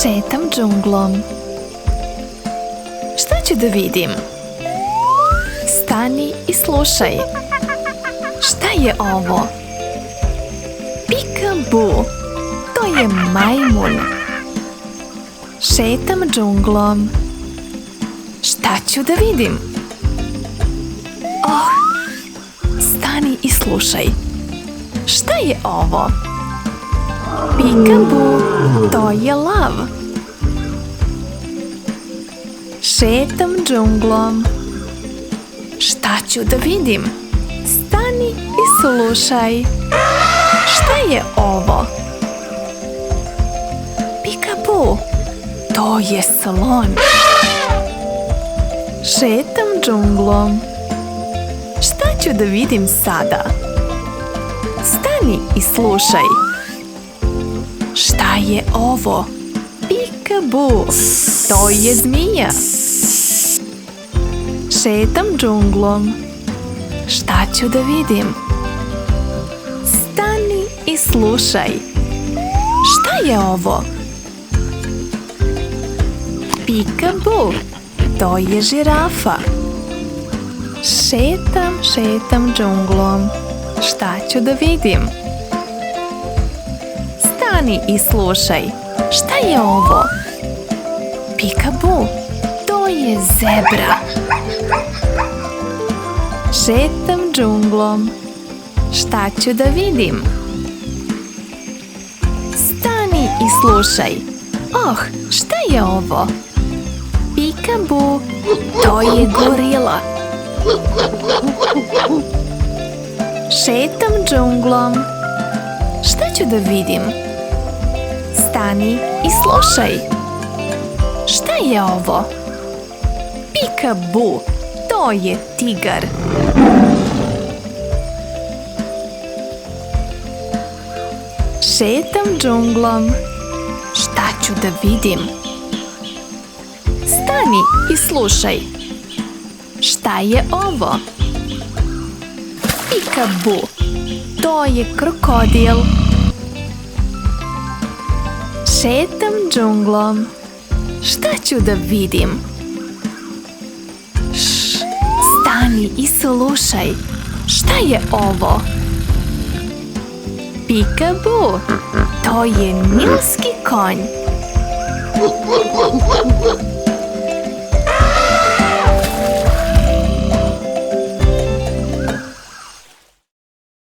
Šetam džunglom. Šta ću da vidim? Stani i slušaj. Šta je ovo? Pika-bu. To je majmun. Šetam džunglom. Šta ću da vidim? Oh, stani i slušaj. Šta je ovo? Pika-bu, to je lav. Šetam džunglom. Šta ću da vidim? Stani i slušaj. Šta je ovo? Pika-bu, to je slon. Šetam džunglom. Šta ću da vidim sada? Stani i slušaj. Šta je ovo? Pika-bu, to je zmija. Šetam džunglom. Šta ću da vidim? Stani i slušaj. Šta je ovo? Pika-bu, to je žirafa. Šetam džunglom. Šta ću da vidim? Stani i slušaj. Šta je ovo? Pika-bu, to je zebra. Šetam džunglom. Šta ću da vidim? Stani i slušaj. Oh, šta je ovo? Pika-bu, to je gorila. Šetam džunglom. Šta ću da vidim? Stani i slušaj. Šta je ovo? Pika-bu, to je tigar. Šetam džunglom. Šta ću da vidim? Stani i slušaj. Šta je ovo? Pika-bu, to je krokodil. Šetam džunglom. Šta ću da vidim? Stani i slušaj. Šta je ovo? Pika-bu, to je nilski konj.